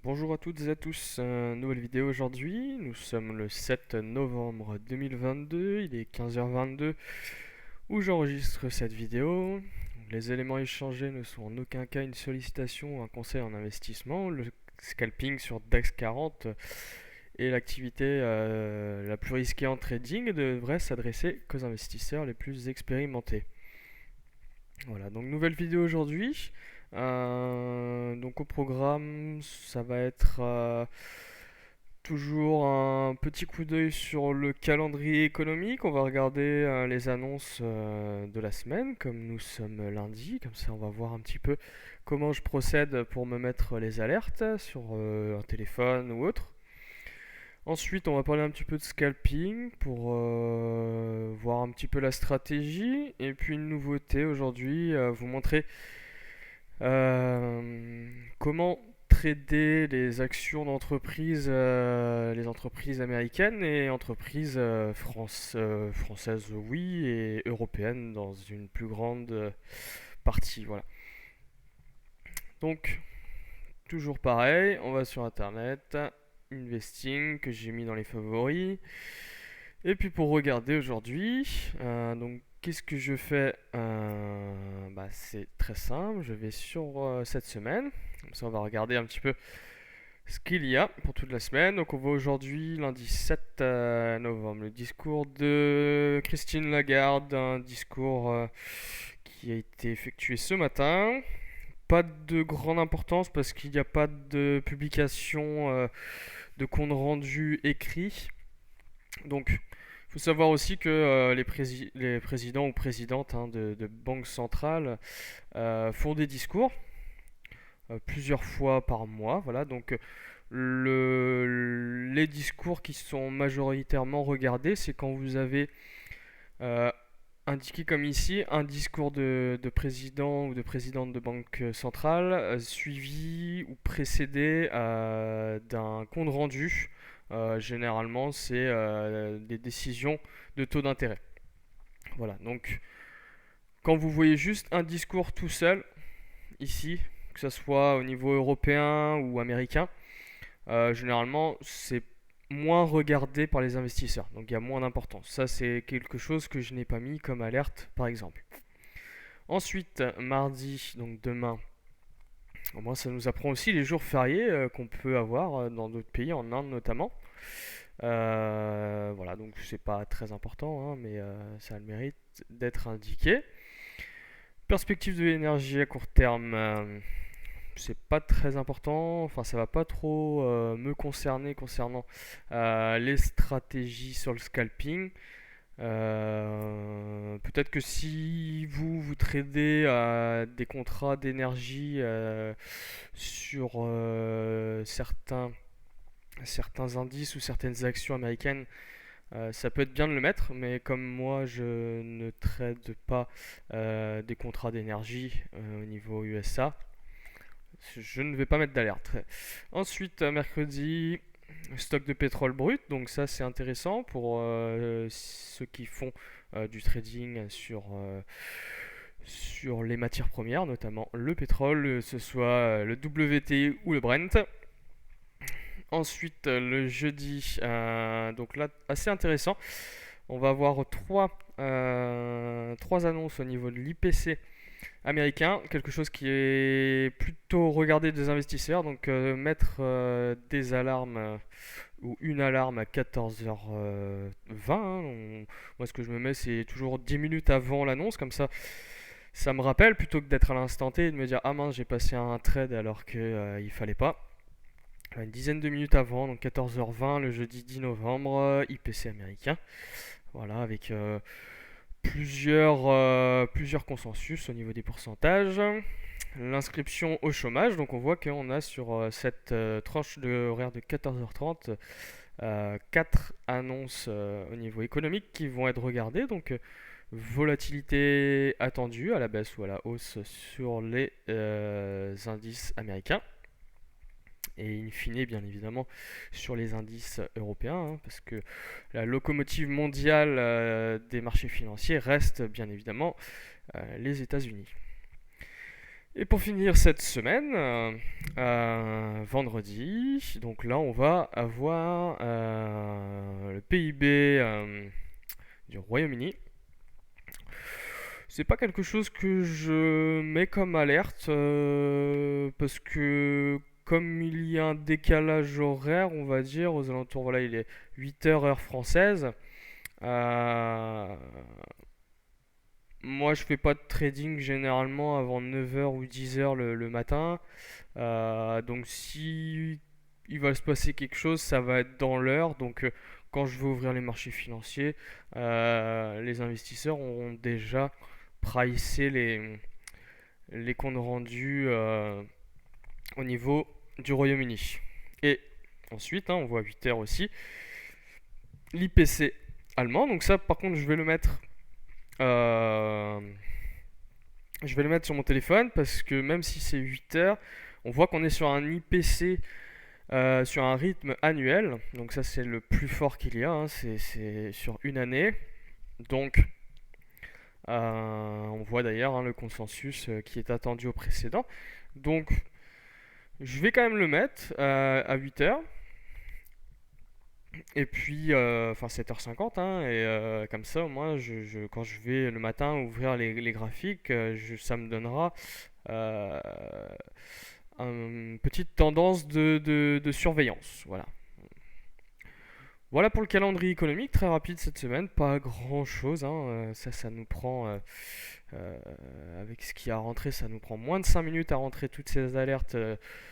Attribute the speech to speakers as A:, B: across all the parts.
A: Bonjour à toutes et à tous, nouvelle vidéo aujourd'hui. Nous sommes le 7 novembre 2022, il est 15h22 où j'enregistre cette vidéo. Les éléments échangés ne sont en aucun cas une sollicitation ou un conseil en investissement. Le scalping sur DAX 40 est l'activité la plus risquée en trading et devrait s'adresser qu'aux investisseurs les plus expérimentés. Voilà, donc nouvelle vidéo aujourd'hui. Donc au programme, ça va être toujours un petit coup d'œil sur le calendrier économique. On va regarder les annonces de la semaine, comme nous sommes lundi. Comme ça, on va voir un petit peu comment je procède pour me mettre les alertes sur un téléphone ou autre. Ensuite, on va parler un petit peu de scalping pour voir un petit peu la stratégie. Et puis une nouveauté aujourd'hui, vous montrer comment trader les actions d'entreprises, les entreprises américaines et entreprises françaises, oui, et européennes dans une plus grande partie. Voilà. Donc, toujours pareil, on va sur Internet, Investing, que j'ai mis dans les favoris. Et puis pour regarder aujourd'hui, donc qu'est-ce que je fais? C'est très simple, je vais sur cette semaine. Comme ça, on va regarder un petit peu ce qu'il y a pour toute la semaine. Donc on voit aujourd'hui, lundi 7 novembre, le discours de Christine Lagarde, un discours qui a été effectué ce matin. Pas de grande importance parce qu'il n'y a pas de publication de compte rendu écrit. Donc, il faut savoir aussi que les présidents ou présidentes de banques centrales font des discours plusieurs fois par mois. Voilà, donc les discours qui sont majoritairement regardés, c'est quand vous avez euh, indiqué comme ici un discours de président ou de présidente de banque centrale suivi ou précédé d'un compte rendu. Généralement, c'est des décisions de taux d'intérêt. Voilà, donc quand vous voyez juste un discours tout seul, ici, que ce soit au niveau européen ou américain, généralement, c'est moins regardé par les investisseurs. Donc il y a moins d'importance. Ça, c'est quelque chose que je n'ai pas mis comme alerte, par exemple. Ensuite, mardi, donc demain, au moins ça nous apprend aussi les jours fériés qu'on peut avoir dans d'autres pays, en Inde notamment. Voilà, donc c'est pas très important, hein, mais ça a le mérite d'être indiqué. Perspective de l'énergie à court terme, c'est pas très important, enfin ça va pas trop me concerner concernant les stratégies sur le scalping. Peut-être que si vous tradez des contrats d'énergie sur certains indices ou certaines actions américaines, ça peut être bien de le mettre, mais comme moi je ne trade pas des contrats d'énergie au niveau USA, je ne vais pas mettre d'alerte. Ensuite, mercredi, stock de pétrole brut, donc ça c'est intéressant pour ceux qui font du trading sur les matières premières, notamment le pétrole, que ce soit le WTI ou le Brent. Ensuite, le jeudi, donc là, assez intéressant. On va avoir trois annonces au niveau de l'IPC américain, quelque chose qui est plutôt regardé des investisseurs. Donc, mettre des alarmes ou une alarme à 14h20. Moi, ce que je me mets, c'est toujours 10 minutes avant l'annonce, comme ça me rappelle plutôt que d'être à l'instant T et de me dire ah mince, j'ai passé un trade alors que il fallait pas. Une dizaine de minutes avant, donc 14h20, le jeudi 10 novembre, IPC américain. Voilà, avec plusieurs consensus au niveau des pourcentages. L'inscription au chômage, donc on voit qu'on a sur cette tranche de horaire de 14h30 4 annonces au niveau économique qui vont être regardées. Donc volatilité attendue à la baisse ou à la hausse sur les indices américains et in fine bien évidemment sur les indices européens, hein, parce que la locomotive mondiale des marchés financiers reste bien évidemment les États-Unis. Et pour finir cette semaine, vendredi. Donc là, on va avoir le PIB du Royaume-Uni. C'est pas quelque chose que je mets comme alerte parce que comme il y a un décalage horaire, on va dire, aux alentours, voilà, il est 8 heures heure française. euh, Moi, je fais pas de trading généralement avant 9 heures ou 10 heures le matin. Donc si il va se passer quelque chose, ça va être dans l'heure. Donc quand je vais ouvrir les marchés financiers, les investisseurs auront déjà pricé les comptes rendus au niveau du Royaume-Uni. Et ensuite, on voit à 8 heures aussi, l'IPC allemand. Donc ça, par contre, euh, je vais le mettre sur mon téléphone parce que même si c'est 8 heures, on voit qu'on est sur un IPC sur un rythme annuel. Donc ça, c'est le plus fort qu'il y a. C'est sur une année. Donc on voit d'ailleurs le consensus qui est attendu au précédent. Donc je vais quand même le mettre à 8 heures. Et puis, enfin 7h50, et comme ça, au moins, quand je vais le matin ouvrir les graphiques, ça me donnera euh, une petite tendance de surveillance. Voilà. Voilà pour le calendrier économique, très rapide cette semaine, pas grand chose. Ça nous prend, avec ce qui a rentré, ça nous prend moins de 5 minutes à rentrer toutes ces alertes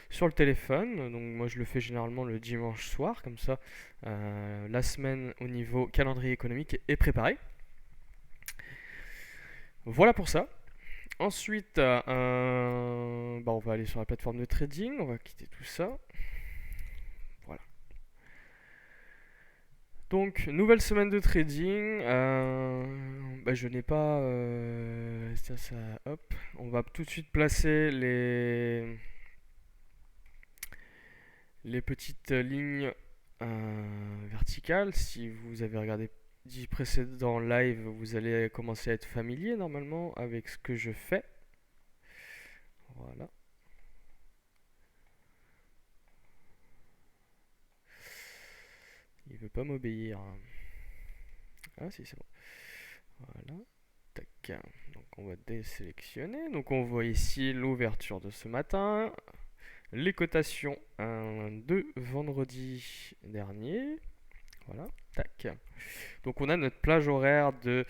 A: sur le téléphone. Donc moi je le fais généralement le dimanche soir, comme ça la semaine au niveau calendrier économique est préparée. Voilà pour ça. Ensuite, on va aller sur la plateforme de trading, on va quitter tout ça. Voilà. Donc, nouvelle semaine de trading. Je n'ai pas. Hop. On va tout de suite placer les petites lignes verticales. Si vous avez regardé 10 précédents live, vous allez commencer à être familier normalement avec ce que je fais. Voilà. Il veut pas m'obéir. Ah si, c'est bon. Voilà. Tac. Donc on va désélectionner. Donc on voit ici l'ouverture de ce matin. Les cotations de vendredi dernier. Voilà. Tac. Donc on a notre plage horaire de,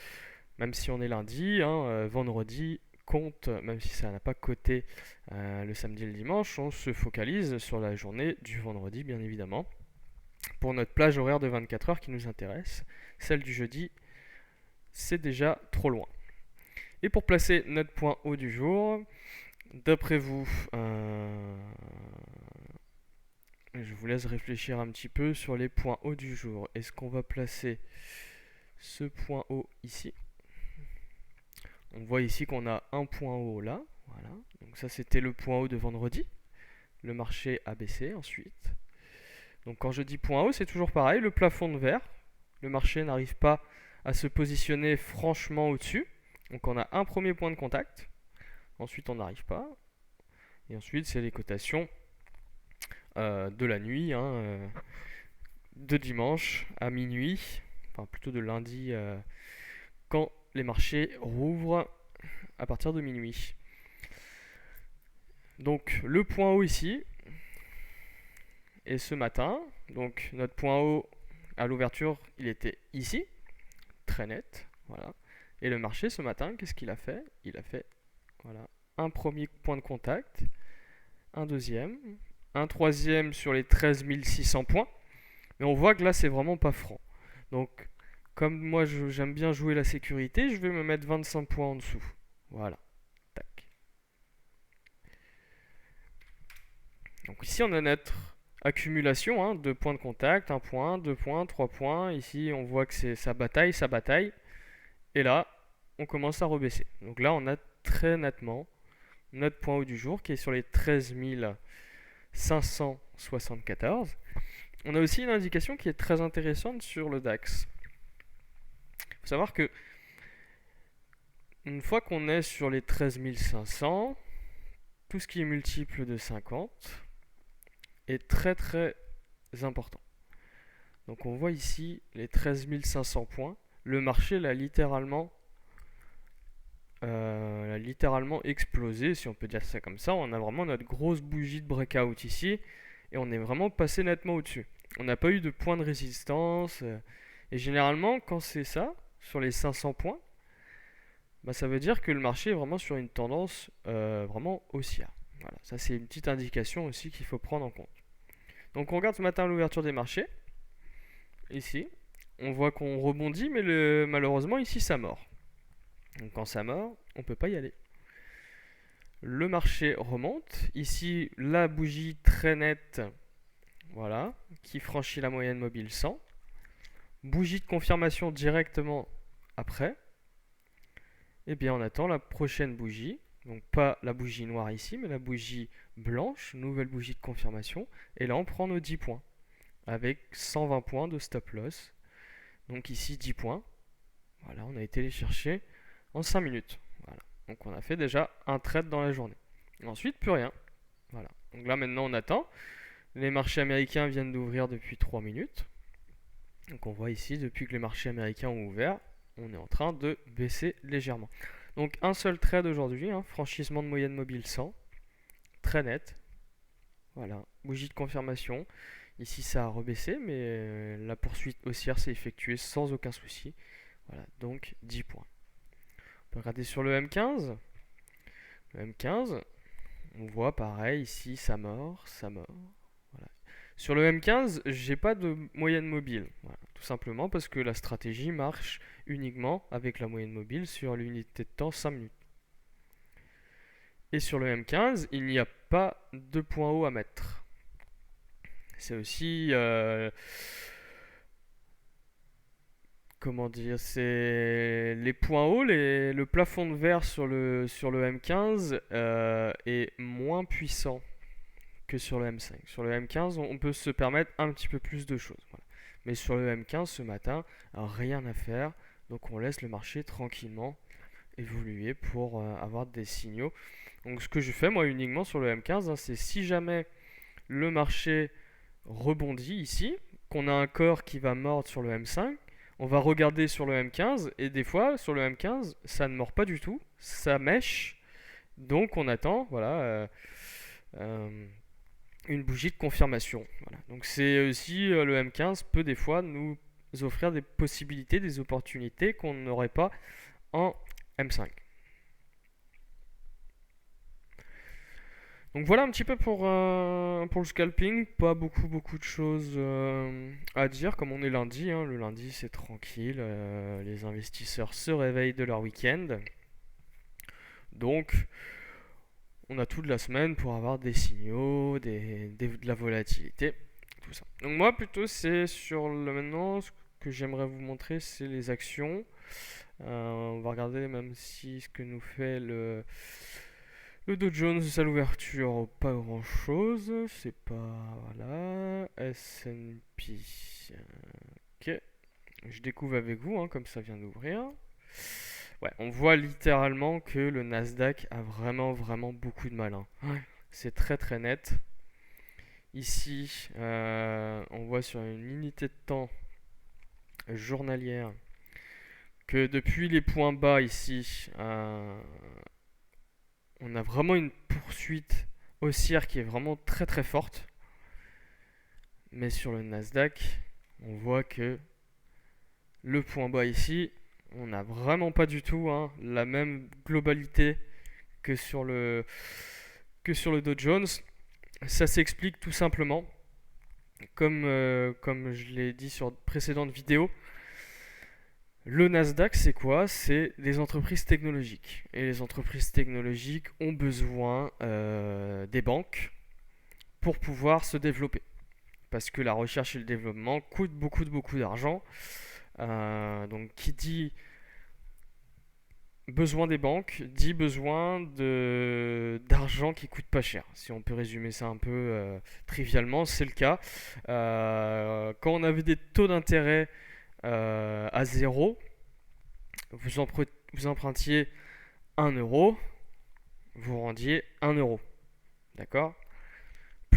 A: même si on est lundi, vendredi compte, même si ça n'a pas coté le samedi et le dimanche, on se focalise sur la journée du vendredi bien évidemment. Pour notre plage horaire de 24 heures qui nous intéresse, celle du jeudi, c'est déjà trop loin. Et pour placer notre point haut du jour, d'après vous, je vous laisse réfléchir un petit peu sur les points hauts du jour. Est-ce qu'on va placer ce point haut ici? On voit ici qu'on a un point haut là. Voilà. Donc ça c'était le point haut de vendredi. Le marché a baissé ensuite. Donc quand je dis point haut, c'est toujours pareil, le plafond de verre. Le marché n'arrive pas à se positionner franchement au-dessus. Donc on a un premier point de contact. Ensuite on n'arrive pas. Et ensuite c'est les cotations de la nuit, de dimanche à minuit. Enfin plutôt de lundi quand les marchés rouvrent à partir de minuit. Donc le point haut ici, et ce matin, donc notre point haut à l'ouverture, il était ici, très net, voilà. Et le marché ce matin, qu'est-ce qu'il a fait? Il a fait, voilà, un premier point de contact, un deuxième, un troisième sur les 13 600 points. Mais on voit que là, c'est vraiment pas franc. Donc, comme moi, j'aime bien jouer la sécurité, je vais me mettre 25 points en dessous. Voilà. Tac. Donc ici, on a notre accumulation de points de contact, 1 point, 2 points, 3 points. Ici, on voit que ça bataille, ça bataille. Et là, on commence à rebaisser. Donc là, on a très nettement notre point haut du jour qui est sur les 13 574. On a aussi une indication qui est très intéressante sur le DAX. Il faut savoir que une fois qu'on est sur les 13 500, tout ce qui est multiple de 50, est très très important. Donc on voit ici les 13 500 points. Le marché l'a littéralement explosé, si on peut dire ça comme ça. On a vraiment notre grosse bougie de breakout ici et on est vraiment passé nettement au-dessus. On n'a pas eu de point de résistance. Et généralement, quand c'est ça, sur les 500 points, bah, ça veut dire que le marché est vraiment sur une tendance vraiment haussière. Voilà, ça c'est une petite indication aussi qu'il faut prendre en compte. Donc on regarde ce matin l'ouverture des marchés. Ici, on voit qu'on rebondit, mais malheureusement ici ça mord. Donc quand ça mord, on ne peut pas y aller. Le marché remonte. Ici, la bougie très nette, voilà, qui franchit la moyenne mobile 100. Bougie de confirmation directement après. Et bien on attend la prochaine bougie. Donc pas la bougie noire ici, mais la bougie blanche, nouvelle bougie de confirmation. Et là on prend nos 10 points. Avec 120 points de stop loss. Donc ici 10 points. Voilà, on a été les chercher en 5 minutes. Voilà. Donc on a fait déjà un trade dans la journée. Ensuite, plus rien. Voilà. Donc là maintenant on attend. Les marchés américains viennent d'ouvrir depuis 3 minutes. Donc on voit ici, depuis que les marchés américains ont ouvert, on est en train de baisser légèrement. Donc un seul trade aujourd'hui, franchissement de moyenne mobile 100. Très net. Voilà, bougie de confirmation. Ici ça a rebaissé, mais la poursuite haussière s'est effectuée sans aucun souci. Voilà, donc 10 points. On peut regarder sur le M15. Le M15, on voit pareil, ici ça mord, ça mord. Voilà. Sur le M15, j'ai pas de moyenne mobile. Voilà, tout simplement parce que la stratégie marche uniquement avec la moyenne mobile sur l'unité de temps 5 minutes. Et sur le M15, il n'y a pas de point haut à mettre. C'est aussi comment dire, c'est les points hauts, le plafond de verre sur le M15 est moins puissant que sur le M5. Sur le M15, on peut se permettre un petit peu plus de choses. Voilà. Mais sur le M15 ce matin, rien à faire. Donc on laisse le marché tranquillement évoluer pour avoir des signaux. Donc ce que je fais moi uniquement sur le M15, c'est si jamais le marché rebondit ici, qu'on a un corps qui va mordre sur le M5, on va regarder sur le M15 et des fois sur le M15 ça ne mord pas du tout, ça mèche, donc on attend une bougie de confirmation. Voilà. Donc c'est aussi le M15 peut des fois nous offrir des possibilités, des opportunités qu'on n'aurait pas en M5. Donc voilà un petit peu pour le scalping. Pas beaucoup de choses à dire. Comme on est lundi, le lundi c'est tranquille. Les investisseurs se réveillent de leur week-end. Donc on a toute la semaine pour avoir des signaux, de la volatilité, tout ça. Donc moi plutôt c'est sur le maintenant, ce que j'aimerais vous montrer c'est les actions. On va regarder même si ce que nous fait le Dow Jones à l'ouverture, pas grand chose, c'est pas. Voilà. S&P. Ok. Je découvre avec vous, comme ça vient d'ouvrir. Ouais, on voit littéralement que le Nasdaq a vraiment beaucoup de mal. Ouais. C'est très net. Ici, on voit sur une unité de temps journalière que depuis les points bas ici, on a vraiment une poursuite haussière qui est vraiment très forte. Mais sur le Nasdaq, on voit que le point bas ici, on n'a vraiment pas du tout la même globalité que sur le Dow Jones. Ça s'explique tout simplement, comme je l'ai dit sur de précédentes vidéos, le Nasdaq, c'est quoi? C'est des entreprises technologiques. Et les entreprises technologiques ont besoin des banques pour pouvoir se développer. Parce que la recherche et le développement coûtent beaucoup d'argent. Donc qui dit besoin des banques, dit besoin d'argent qui coûte pas cher. Si on peut résumer ça un peu trivialement, c'est le cas. Quand on avait des taux d'intérêt à 0, vous empruntiez 1 euro, vous rendiez 1 euro. D'accord?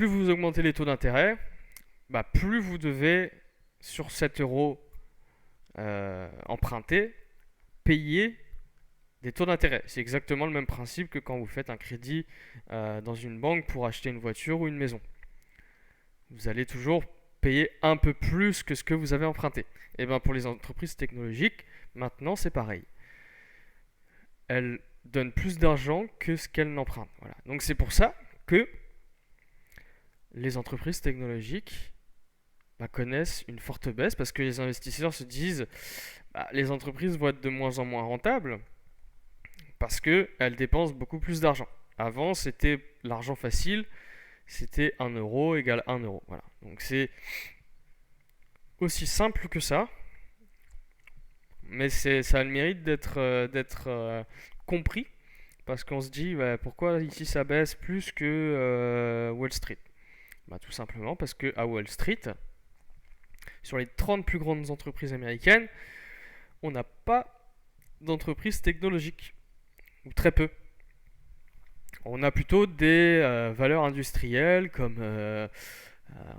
A: plus vous augmentez les taux d'intérêt, plus vous devez, sur 7 euros empruntés, payer des taux d'intérêt. C'est exactement le même principe que quand vous faites un crédit dans une banque pour acheter une voiture ou une maison. Vous allez toujours payer un peu plus que ce que vous avez emprunté. Et bien pour les entreprises technologiques, maintenant c'est pareil. Elles donnent plus d'argent que ce qu'elles n'empruntent. Voilà. Donc c'est pour ça que les entreprises technologiques connaissent une forte baisse, parce que les investisseurs se disent les entreprises vont être de moins en moins rentables parce qu'elles dépensent beaucoup plus d'argent. Avant, c'était l'argent facile, c'était 1 euro égale 1 euro. Voilà. Donc c'est aussi simple que ça, mais ça a le mérite d'être compris, parce qu'on se dit pourquoi ici ça baisse plus que Wall Street. Tout simplement parce qu'à Wall Street, sur les 30 plus grandes entreprises américaines, on n'a pas d'entreprises technologiques, ou très peu. On a plutôt des valeurs industrielles comme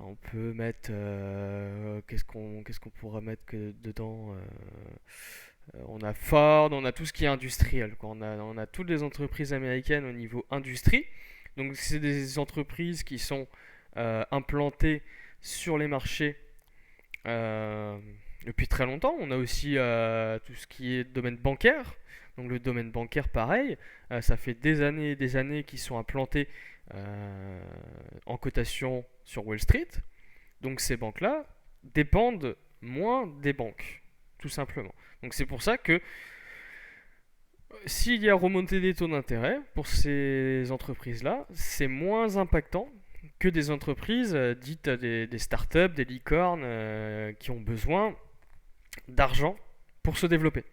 A: on peut mettre qu'est-ce qu'on pourrait mettre dedans, on a Ford, on a tout ce qui est industriel, quoi. On a toutes les entreprises américaines au niveau industrie. Donc c'est des entreprises qui sont implantées sur les marchés depuis très longtemps. On a aussi tout ce qui est domaine bancaire. Donc le domaine bancaire, pareil, ça fait des années et des années qu'ils sont implantés en cotation sur Wall Street. Donc ces banques-là dépendent moins des banques, tout simplement. Donc c'est pour ça que s'il y a remontée des taux d'intérêt pour ces entreprises-là, c'est moins impactant que des entreprises dites des startups, des licornes qui ont besoin d'argent pour se développer.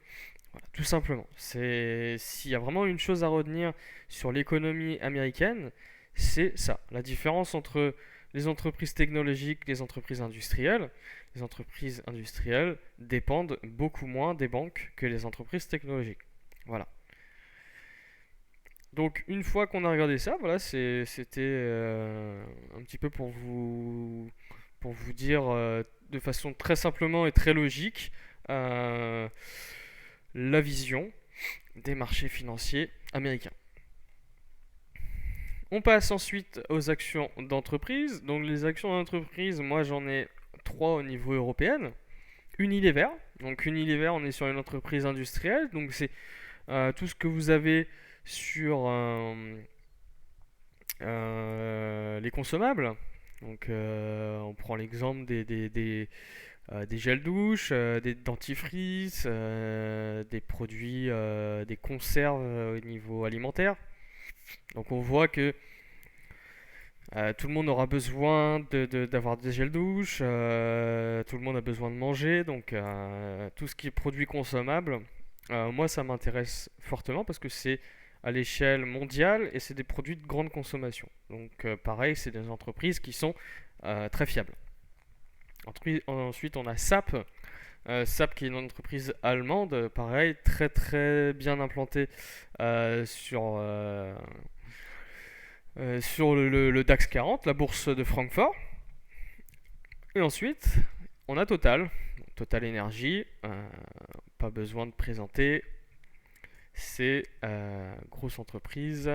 A: Voilà, tout simplement. S'il y a vraiment une chose à retenir sur l'économie américaine, c'est ça. La différence entre les entreprises technologiques et les entreprises industrielles. Les entreprises industrielles dépendent beaucoup moins des banques que les entreprises technologiques. Voilà. Donc une fois qu'on a regardé ça, voilà, c'était un petit peu pour vous dire de façon très simplement et très logique la vision des marchés financiers américains. On passe ensuite aux actions d'entreprise. Donc les actions d'entreprise, moi j'en ai 3 au niveau européen. Unilever. Donc Unilever, on est sur une entreprise industrielle. Donc c'est tout ce que vous avez sur les consommables. Donc on prend l'exemple des gels douche, des dentifrices, des produits, des conserves au niveau alimentaire. Donc on voit que tout le monde aura besoin d'avoir des gels douche, tout le monde a besoin de manger, donc tout ce qui est produit consommable, moi ça m'intéresse fortement parce que c'est à l'échelle mondiale et c'est des produits de grande consommation. Donc pareil, c'est des entreprises qui sont très fiables. Ensuite on a SAP. SAP qui est une entreprise allemande, pareil, très très bien implantée sur le DAX 40, la bourse de Francfort. Et ensuite, on a Total. Total Energy, pas besoin de présenter. C'est grosse entreprise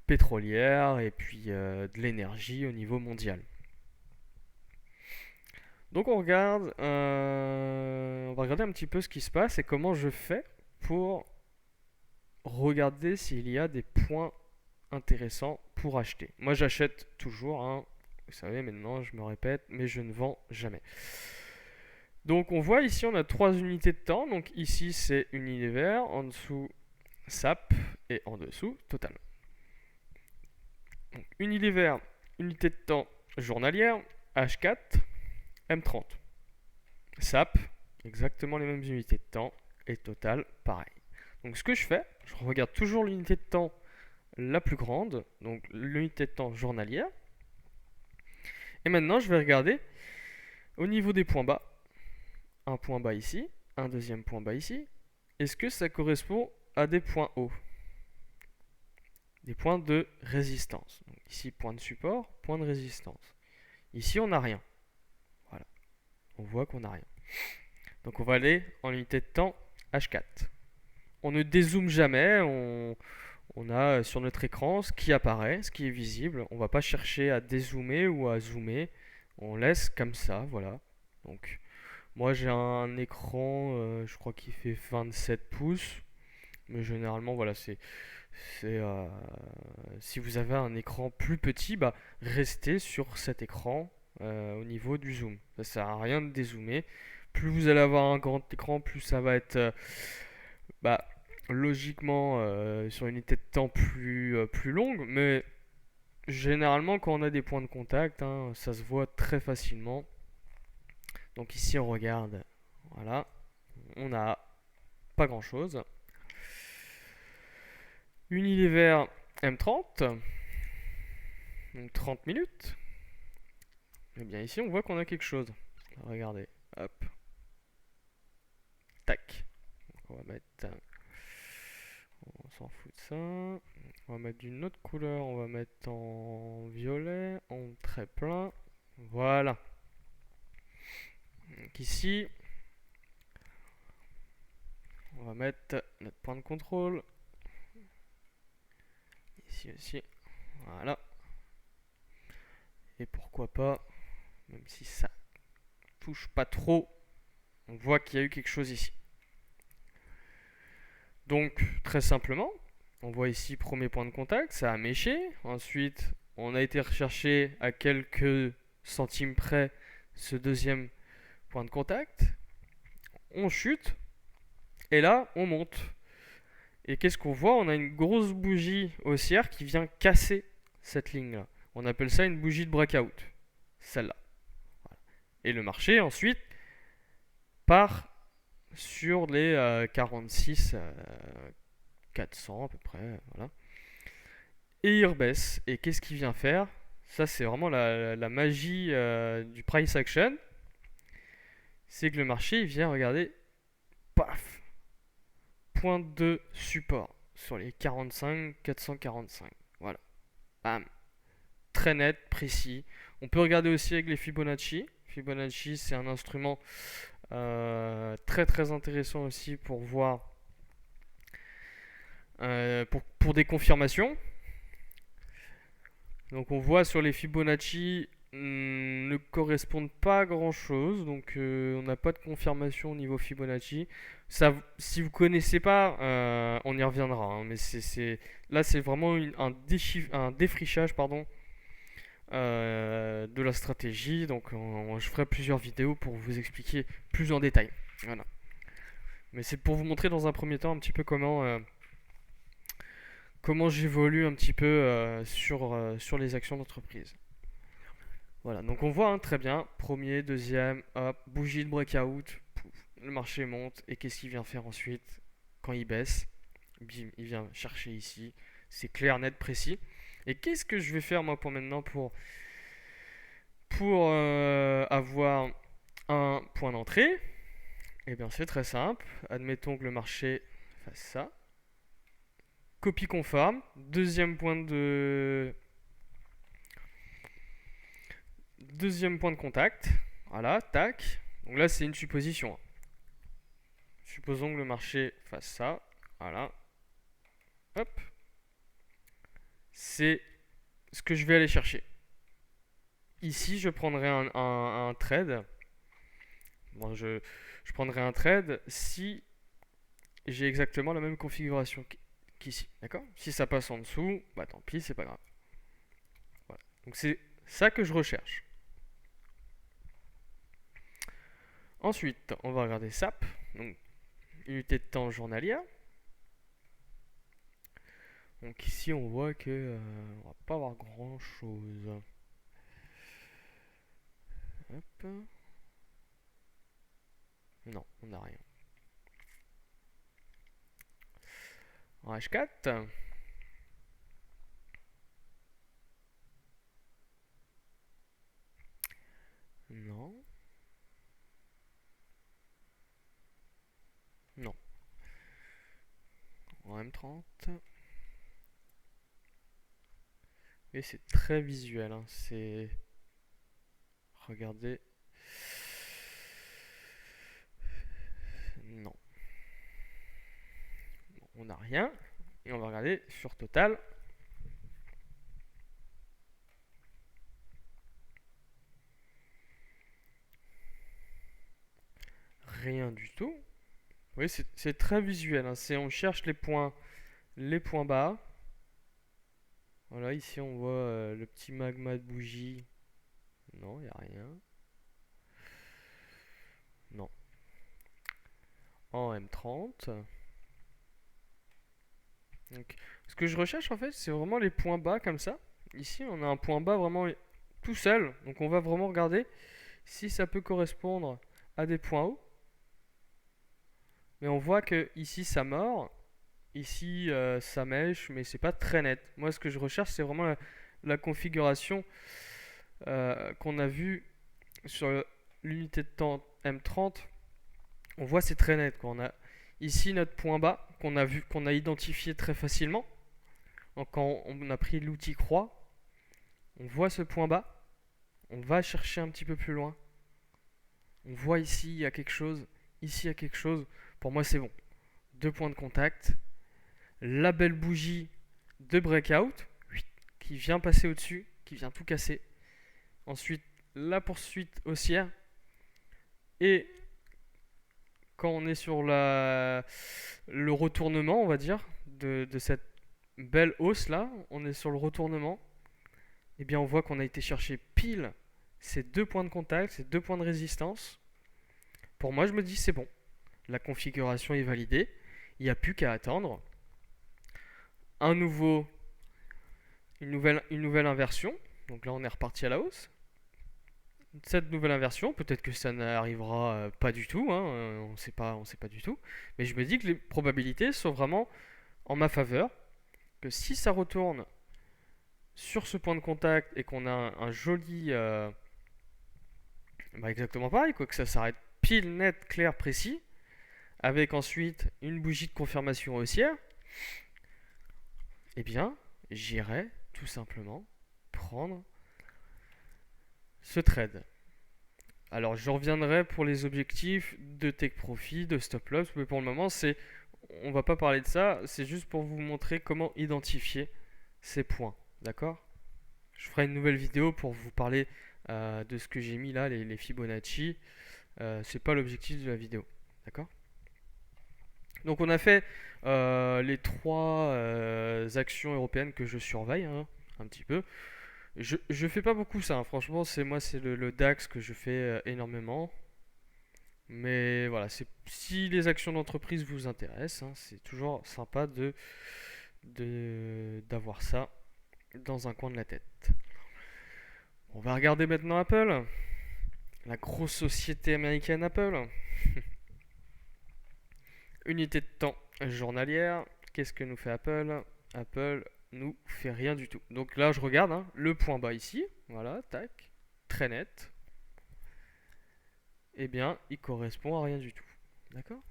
A: pétrolière et puis de l'énergie au niveau mondial. Donc on va regarder un petit peu ce qui se passe et comment je fais pour regarder s'il y a des points intéressants pour acheter. Moi j'achète toujours, hein. Vous savez maintenant, je me répète, mais je ne vends jamais. Donc on voit ici on a 3 unités de temps. Donc ici c'est Unilever, en dessous SAP et en dessous Total. Donc, Unilever, unité de temps journalière, H4, M30. SAP, exactement les mêmes unités de temps et Total, pareil. Donc ce que je fais, je regarde toujours l'unité de temps la plus grande, donc l'unité de temps journalière. Et maintenant je vais regarder au niveau des points bas, un point bas ici, un deuxième point bas ici. Est-ce que ça correspond à des points hauts? des points de résistance. Donc ici, point de support, point de résistance. Ici, on n'a rien. Voilà, on voit qu'on n'a rien. Donc on va aller en unité de temps H4. On ne dézoome jamais, on a sur notre écran ce qui apparaît, ce qui est visible. On ne va pas chercher à dézoomer ou à zoomer. On laisse comme ça, voilà. Donc moi j'ai un écran, je crois qu'il fait 27 pouces. Mais généralement, voilà, c'est si vous avez un écran plus petit, bah, restez sur cet écran au niveau du zoom. Ça sert à rien de dézoomer. Plus vous allez avoir un grand écran, plus ça va être bah, logiquement sur une unité de temps plus longue. Mais généralement, quand on a des points de contact, hein, ça se voit très facilement. Donc ici, on regarde. Voilà. On n'a pas grand chose. Unilever M30, donc 30 minutes. Et bien ici, on voit qu'on a quelque chose. Regardez, hop, tac. Donc on va mettre, on s'en fout de ça. On va mettre d'une autre couleur, on va mettre en violet, en très plein. Voilà. Donc ici, on va mettre notre point de contrôle. Ici aussi, voilà. Et pourquoi pas, même si ça touche pas trop, on voit qu'il y a eu quelque chose ici. Donc, très simplement, on voit ici premier point de contact, ça a méché. Ensuite, on a été rechercher à quelques centimes près ce deuxième point de contact. On chute, et là, on monte. Et qu'est-ce qu'on voit? On a une grosse bougie haussière qui vient casser cette ligne-là. On appelle ça une bougie de breakout. Celle-là. Et le marché, ensuite, part sur les 46 400 à peu près. Voilà. Et il rebaisse. Et qu'est-ce qu'il vient faire? Ça, c'est vraiment la magie du price action. C'est que le marché, il vient regarder, paf, point de support sur les 45, 445. Voilà. Bam. Très net, précis. On peut regarder aussi avec les Fibonacci. Fibonacci, c'est un instrument très très intéressant aussi pour voir, pour des confirmations. Donc on voit sur les Fibonacci ne correspondent pas à grand chose, donc on n'a pas de confirmation au niveau Fibonacci. Ça, si vous connaissez pas, on y reviendra, hein, mais là c'est vraiment un défrichage pardon, de la stratégie, donc je ferai plusieurs vidéos pour vous expliquer plus en détail. Voilà. Mais c'est pour vous montrer dans un premier temps un petit peu comment j'évolue un petit peu sur les actions d'entreprise. Voilà, donc on voit hein, très bien, premier, deuxième, hop, bougie de breakout, pouf, le marché monte, et qu'est-ce qu'il vient faire ensuite quand il baisse? Bim, il vient chercher ici, c'est clair, net, précis. Et qu'est-ce que je vais faire moi pour maintenant pour avoir un point d'entrée? Eh bien c'est très simple, admettons que le marché fasse ça, copie conforme, deuxième point de contact, voilà, tac. Donc là c'est une supposition. Supposons que le marché fasse ça, voilà, hop. C'est ce que je vais aller chercher. Ici je prendrai un trade. Bon, je prendrai un trade si j'ai exactement la même configuration qu'ici, d'accord? Si ça passe en dessous, bah tant pis, c'est pas grave. Voilà. Donc c'est ça que je recherche. Ensuite, on va regarder SAP, donc unité de temps journalière. Donc ici, on voit que on va pas avoir grand chose. Hop. Non, on n'a rien. En H4. Non. Non. En M30. Et c'est très visuel, hein. C'est... Regardez. Non, on n'a rien. Et on va regarder sur Total. Rien du tout. Oui, c'est très visuel, hein. On cherche les points bas. Voilà, ici on voit le petit magma de bougie. Non, il n'y a rien. Non. En M30. Donc, ce que je recherche en fait, c'est vraiment les points bas comme ça. Ici, on a un point bas vraiment tout seul. Donc, on va vraiment regarder si ça peut correspondre à des points hauts. Mais on voit que ici, ça mord. Ici, ça mèche, mais c'est pas très net. Moi, ce que je recherche, c'est vraiment la configuration qu'on a vue sur l'unité de temps M30. On voit c'est très net, quoi. On a ici notre point bas qu'on a vu, qu'on a identifié très facilement. Donc, quand on a pris l'outil croix, on voit ce point bas. On va chercher un petit peu plus loin. On voit ici il y a quelque chose. Ici il y a quelque chose. Pour moi, c'est bon. Deux points de contact. La belle bougie de breakout qui vient passer au-dessus, qui vient tout casser. Ensuite, la poursuite haussière. Et quand on est sur le retournement, on va dire, de cette belle hausse là, on est sur le retournement. Eh bien, on voit qu'on a été chercher pile ces deux points de contact, ces deux points de résistance. Pour moi, je me dis c'est bon. La configuration est validée. Il n'y a plus qu'à attendre un nouveau, une nouvelle inversion. Donc là, on est reparti à la hausse. Cette nouvelle inversion, peut-être que ça n'arrivera pas du tout, hein, on sait pas du tout. Mais je me dis que les probabilités sont vraiment en ma faveur. Que si ça retourne sur ce point de contact et qu'on a un joli, bah exactement pareil, quoi, que ça s'arrête pile, net, clair, précis, avec ensuite une bougie de confirmation haussière, eh bien, j'irai tout simplement prendre ce trade. Alors, je reviendrai pour les objectifs de take profit, de stop loss, mais pour le moment, on va pas parler de ça, c'est juste pour vous montrer comment identifier ces points, d'accord? Je ferai une nouvelle vidéo pour vous parler de ce que j'ai mis là, les Fibonacci. C'est pas l'objectif de la vidéo, d'accord? Donc on a fait les trois actions européennes que je surveille, hein, un petit peu. Je fais pas beaucoup ça, hein. Franchement, c'est le DAX que je fais énormément. Mais voilà, si les actions d'entreprise vous intéressent, hein, c'est toujours sympa d'avoir ça dans un coin de la tête. On va regarder maintenant Apple, la grosse société américaine Apple. Unité de temps journalière. Qu'est-ce que nous fait Apple? Apple nous fait rien du tout. Donc là, je regarde hein, le point bas ici. Voilà, tac. Très net. Eh bien, il correspond à rien du tout. D'accord?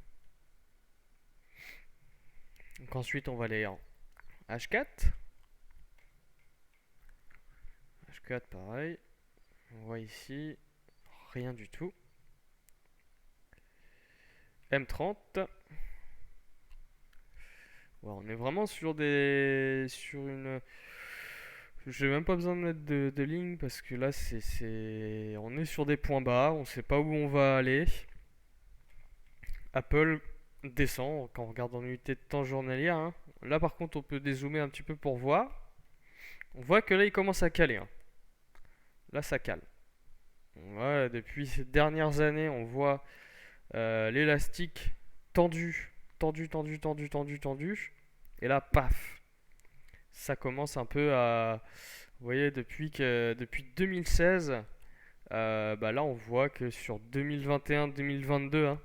A: Donc ensuite, on va aller en H4. H4, pareil. On voit ici, rien du tout. M30. Ouais, on est vraiment sur une. J'ai même pas besoin de mettre de ligne parce que là, on est sur des points bas, on sait pas où on va aller. Apple descend quand on regarde en unité de temps journalière, hein. Là, par contre, on peut dézoomer un petit peu pour voir. On voit que là, il commence à caler, hein. Là, ça cale. Ouais, depuis ces dernières années, on voit l'élastique tendu, tendu, tendu, tendu, tendu, tendu. Et là, paf, ça commence un peu à. Vous voyez, depuis 2016, bah là, on voit que sur 2021-2022, hein,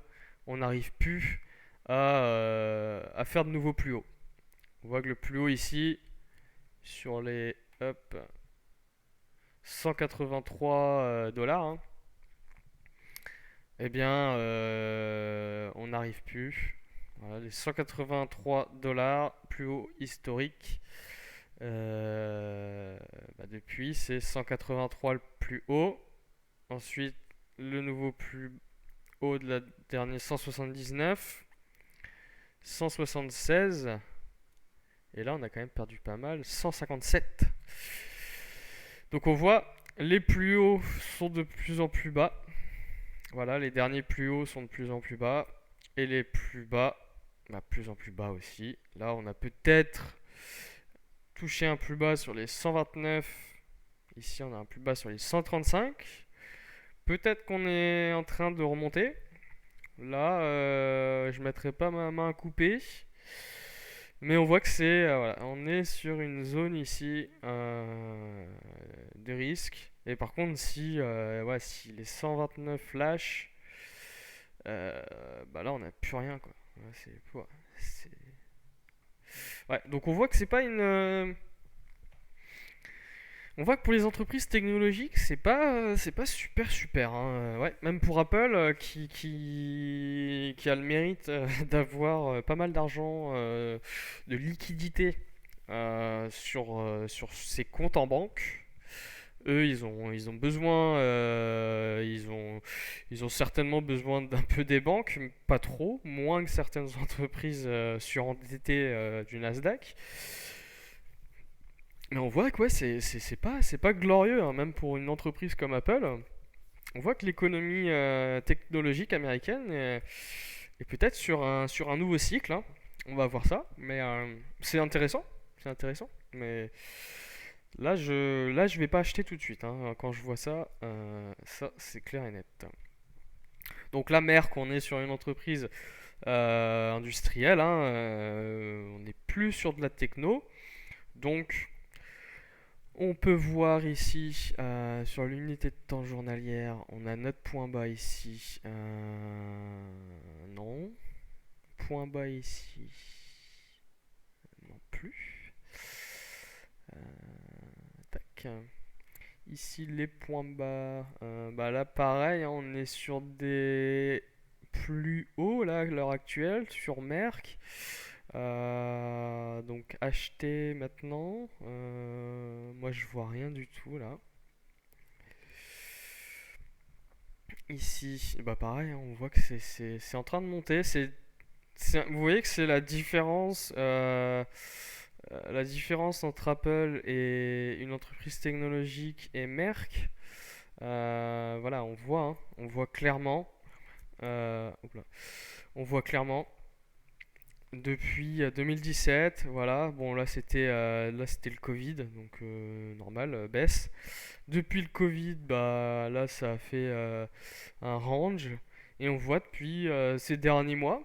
A: on n'arrive plus à faire de nouveaux plus hauts. On voit que le plus haut ici, sur les hop, 183 dollars, hein, eh bien, on n'arrive plus. Voilà, les 183 dollars, plus haut historique. Depuis, c'est 183 le plus haut. Ensuite, le nouveau plus haut de la dernière 179, 176. Et là, on a quand même perdu pas mal, 157. Donc on voit, les plus hauts sont de plus en plus bas. Voilà, les derniers plus hauts sont de plus en plus bas. Et les plus bas, plus en plus bas aussi. Là, on a peut-être touché un plus bas sur les 129. Ici, on a un plus bas sur les 135. Peut-être qu'on est en train de remonter. Là, je mettrai pas ma main coupée. Mais on voit que voilà, on est sur une zone ici de risque. Et par contre, si les 129 lâchent, là on n'a plus rien quoi. C'est- Ouais, donc on voit que c'est pas on voit que pour les entreprises technologiques, c'est pas super super, hein. Ouais, même pour Apple, qui a le mérite d'avoir pas mal d'argent, de liquidité sur ses comptes en banque. Eux, ils ont besoin, ils ont certainement besoin d'un peu des banques, mais pas trop, moins que certaines entreprises surendettées du Nasdaq. Mais on voit que ouais, c'est pas glorieux, hein, même pour une entreprise comme Apple. On voit que l'économie technologique américaine est peut-être sur un nouveau cycle, hein. On va voir ça, mais c'est intéressant, c'est intéressant. Mais là, je vais pas acheter tout de suite, hein. Quand je vois ça, ça c'est clair et net. Donc la Merck, on est sur une entreprise industrielle, hein, on n'est plus sur de la techno. Donc on peut voir ici sur l'unité de temps journalière, on a notre point bas ici. Non. Point bas ici. Non plus. Euh, Tac. Ici les points bas. Là pareil, hein, on est sur des plus hauts là à l'heure actuelle sur Merck. Donc acheter maintenant. Moi je vois rien du tout là. Ici, pareil, hein, on voit que c'est en train de monter. Vous voyez que c'est la différence entre Apple et une entreprise technologique et Merck. Voilà, on voit clairement. Hop là. On voit clairement depuis 2017, voilà. Bon là c'était le Covid, donc normal, baisse. Depuis le Covid, là ça a fait un range et on voit depuis ces derniers mois,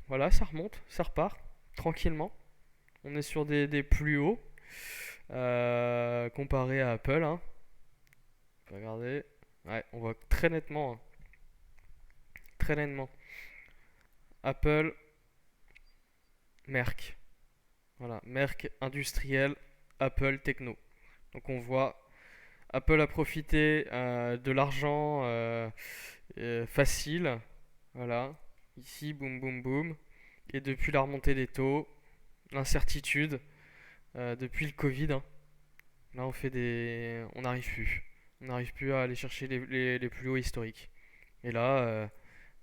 A: voilà, ça remonte, ça repart tranquillement. On est sur des plus hauts comparé à Apple, hein. Regardez, ouais, on voit très nettement, hein, très nettement. Apple, Merck, voilà, Merck industriel, Apple techno. Donc on voit Apple a profité de l'argent facile, voilà, ici, boum boum boum, et depuis la remontée des taux, l'incertitude, depuis le Covid, hein, là on n'arrive plus. On n'arrive plus à aller chercher les plus hauts historiques. Et là,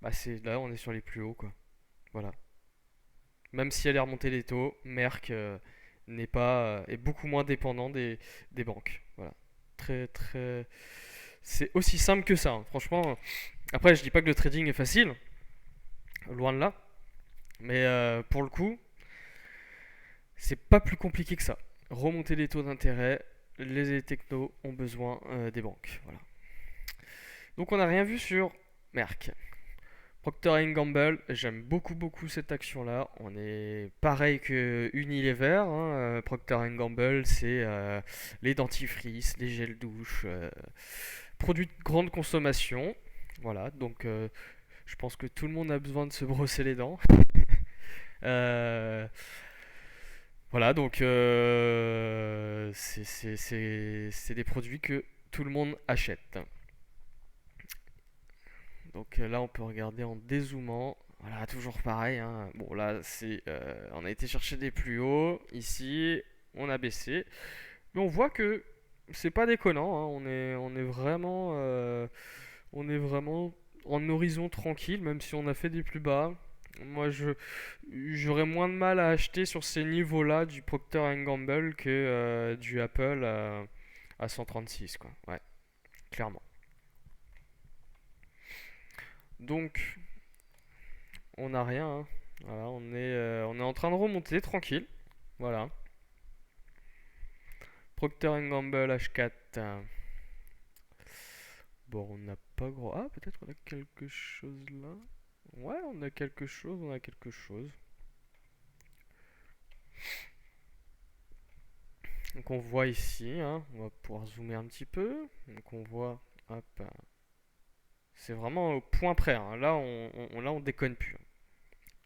A: là on est sur les plus hauts quoi. Voilà. Même si elle est remontée des taux, Merck est beaucoup moins dépendant des banques. Voilà. Très très. C'est aussi simple que ça, hein. Franchement. Après, je dis pas que le trading est facile, loin de là. Mais pour le coup, c'est pas plus compliqué que ça. Remonter les taux d'intérêt, les technos ont besoin des banques. Voilà. Donc on n'a rien vu sur Merck. Procter Gamble, j'aime beaucoup beaucoup cette action-là. On est pareil que Unilever, hein. Procter Gamble, c'est les dentifrices, les gels douche, produits de grande consommation. Voilà, donc je pense que tout le monde a besoin de se brosser les dents. Euh, voilà, donc c'est des produits que tout le monde achète. Donc là, on peut regarder en dézoomant. Voilà, toujours pareil, hein. Bon, là, on a été chercher des plus hauts. Ici, on a baissé. Mais on voit que c'est pas déconnant, hein. On est vraiment en horizon tranquille, même si on a fait des plus bas. Moi, j'aurais moins de mal à acheter sur ces niveaux-là du Procter Gamble que du Apple à 136, quoi. Ouais, clairement. Donc, on n'a rien, hein. Voilà, on est en train de remonter tranquille. Voilà. Procter Gamble H4. Bon, on n'a pas gros. Ah, peut-être on a quelque chose là. Ouais, on a quelque chose, on a quelque chose. Donc on voit ici, hein, on va pouvoir zoomer un petit peu. Donc on voit, hop, c'est vraiment au point près, hein. Là, là, on déconne plus.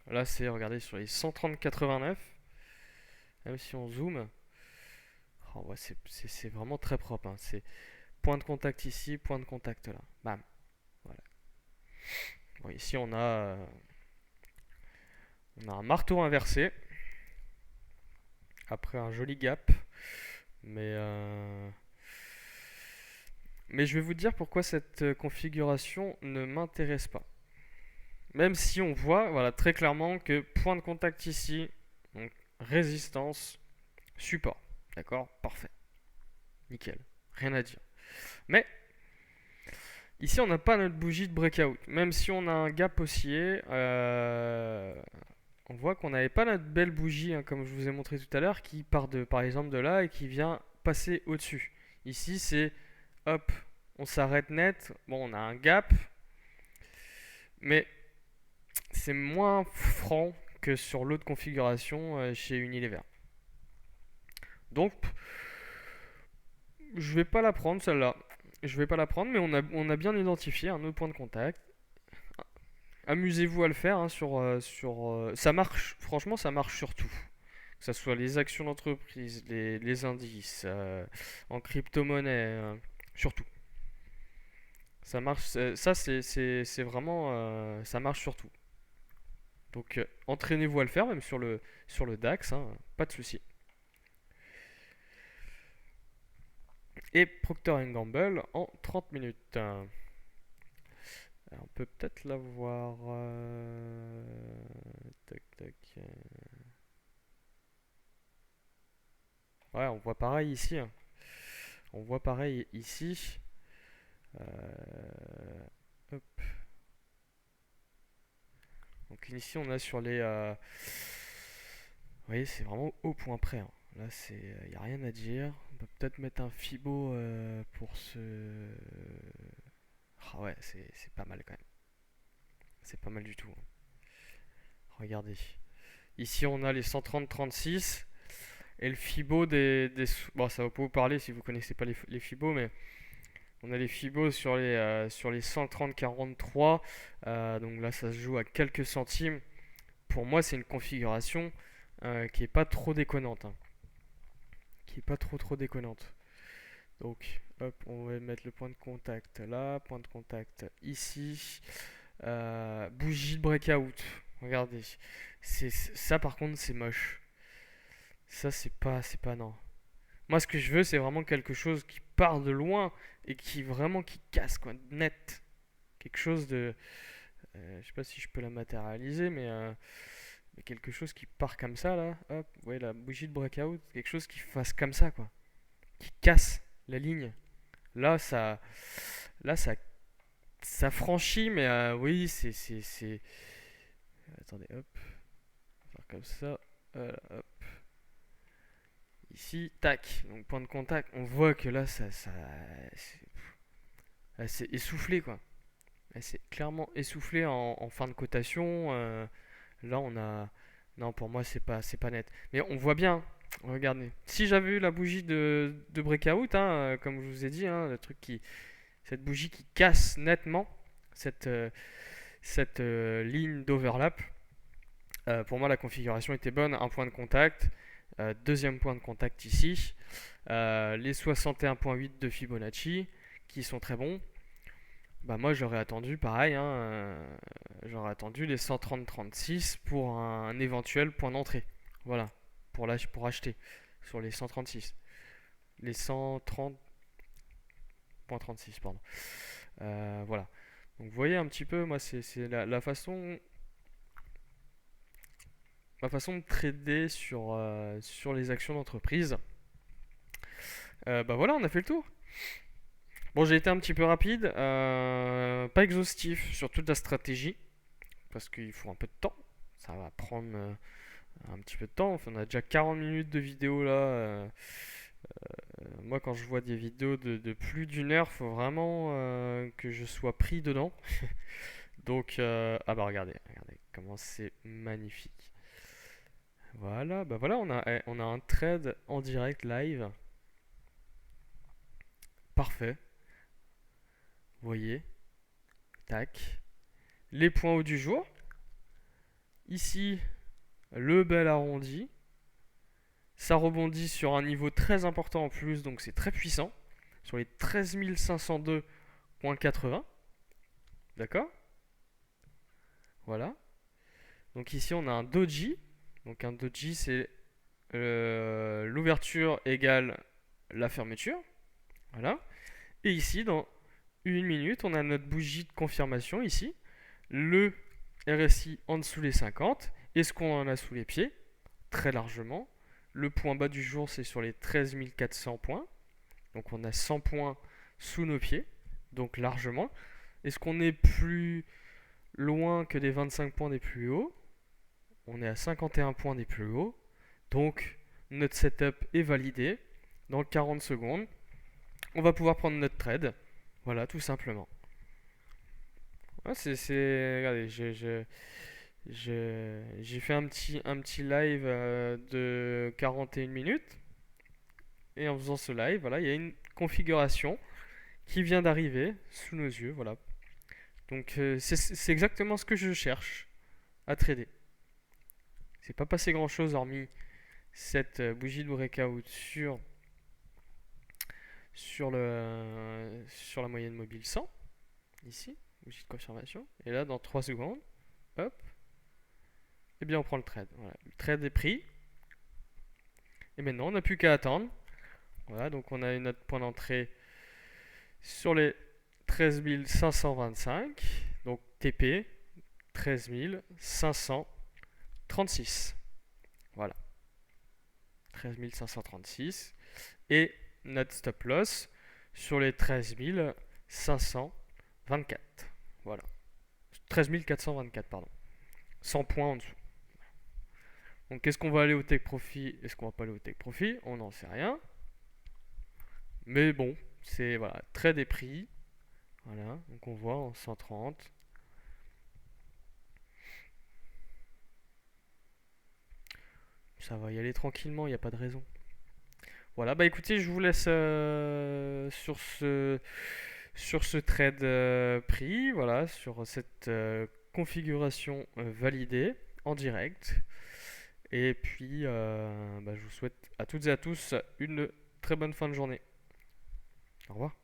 A: Là, c'est, regardez, sur les 130,89, même si on zoome, oh, ouais, c'est vraiment très propre, hein. C'est point de contact ici, point de contact là. Bam. Voilà. Bon, ici, on a un marteau inversé, après un joli gap. Mais, euh, mais je vais vous dire pourquoi cette configuration ne m'intéresse pas. Même si on voit, voilà, très clairement que point de contact ici, donc résistance, support. D'accord? Parfait. Nickel. Rien à dire. Mais ici, on n'a pas notre bougie de breakout. Même si on a un gap haussier, on voit qu'on n'avait pas notre belle bougie, hein, comme je vous ai montré tout à l'heure, qui part par exemple de là et qui vient passer au-dessus. Ici, c'est hop, on s'arrête net. Bon, on a un gap, mais c'est moins franc que sur l'autre configuration chez Unilever. Donc, je vais pas la prendre celle-là. Je vais pas la prendre, mais on a bien identifié un autre point de contact. Amusez-vous à le faire, hein, ça marche, franchement, ça marche sur tout. Que ce soit les actions d'entreprise, les indices, en crypto-monnaie, surtout. Ça marche, ça c'est vraiment, ça marche sur tout. Donc entraînez-vous à le faire, même sur le DAX, hein, pas de souci. Et Procter Gamble en 30 minutes. Alors, on peut peut-être la voir. Tac, tac. Ouais, on voit pareil ici, hein. On voit pareil ici. Hop. Donc ici, on a sur les. Vous voyez, c'est vraiment au point près, hein. Là, il n'y a rien à dire. On peut peut-être mettre un Fibo pour ce. Ah ouais, c'est pas mal quand même. C'est pas mal du tout, hein. Regardez. Ici, on a les 130-36 et le Fibo Bon, ça va pas vous parler si vous connaissez pas les Fibo, mais on a les Fibo sur les 130-43. Donc là, ça se joue à quelques centimes. Pour moi, c'est une configuration qui est pas trop déconnante, hein. Qui est pas trop déconnante. Donc, hop, on va mettre le point de contact là, point de contact ici. Bougie de breakout. Regardez. Ça, par contre, c'est moche. Ça, c'est pas non. Moi, ce que je veux, c'est vraiment quelque chose qui part de loin et qui casse, quoi, net. Quelque chose de, je sais pas si je peux la matérialiser, mais quelque chose qui part comme ça là. Hop, ouais, la bougie de breakout, quelque chose qui fasse comme ça, quoi, qui casse la ligne. Là, là, ça franchit, mais oui, attendez, hop, on va faire comme ça. Hop. Ici, tac, donc point de contact, on voit que là, c'est essoufflé, quoi. C'est clairement essoufflé en fin de cotation. Là, on a. Non, pour moi, c'est pas net. Mais on voit bien. Regardez. Si j'avais eu la bougie de breakout, hein, comme je vous ai dit, hein, cette bougie qui casse nettement cette, ligne d'overlap, pour moi, la configuration était bonne. Un point de contact. Deuxième point de contact ici. Les 61,8 de Fibonacci qui sont très bons. Bah moi j'aurais attendu pareil, hein, j'aurais attendu les 130-36 pour un éventuel point d'entrée. Voilà, pour acheter. sur les 136. Les 130.36, pardon. Voilà. Donc vous voyez un petit peu, moi c'est la façon, ma façon de trader sur les actions d'entreprise. Bah voilà, on a fait le tour. Bon, j'ai été un petit peu rapide, pas exhaustif sur toute la stratégie, parce qu'il faut un peu de temps. Ça va prendre un petit peu de temps. Enfin, on a déjà 40 minutes de vidéo là. Moi, quand je vois des vidéos de plus d'une heure, faut vraiment que je sois pris dedans. Donc, ah bah regardez comment c'est magnifique. Voilà, bah voilà, on a un trade en direct live. Parfait. Vous voyez, tac. Les points hauts du jour. Ici, le bel arrondi. Ça rebondit sur un niveau très important en plus, donc c'est très puissant. Sur les 13 502.80. D'accord? Voilà. Donc ici, on a un doji. Donc un doji, c'est l'ouverture égale la fermeture. Voilà. Et ici, dans une minute, on a notre bougie de confirmation ici. Le RSI en dessous les 50. Est-ce qu'on en a sous les pieds? Très largement. Le point bas du jour, c'est sur les 13 400 points. Donc on a 100 points sous nos pieds. Donc largement. Est-ce qu'on est plus loin que les 25 points des plus hauts? On est à 51 points des plus hauts. Donc notre setup est validé. Dans 40 secondes, on va pouvoir prendre notre trade. Voilà, tout simplement. Ouais, regardez, j'ai fait un petit live de 41 minutes. Et en faisant ce live, voilà, il y a une configuration qui vient d'arriver sous nos yeux. Voilà. Donc c'est exactement ce que je cherche à trader. C'est pas passé grand chose hormis cette bougie de breakout sur la moyenne mobile 100. Ici, bougie de confirmation. Et là, dans 3 secondes, hop, et bien on prend le trade. Voilà. Le trade est pris. Et maintenant, on n'a plus qu'à attendre. Voilà, donc on a notre point d'entrée sur les 13 525. Donc TP 13 536. Voilà. 13 536. Et notre stop loss sur les 13 524. Voilà. 13 424, pardon. 100 points en dessous. Donc, est-ce qu'on va aller au take profit? Est-ce qu'on va pas aller au take profit? On n'en sait rien. Mais bon, c'est voilà, très des prix. Voilà, donc on voit en 130. Ça va y aller tranquillement, il n'y a pas de raison. Voilà, bah écoutez, je vous laisse sur ce trade pris, voilà, sur cette configuration validée en direct. Et puis, bah, je vous souhaite à toutes et à tous une très bonne fin de journée. Au revoir.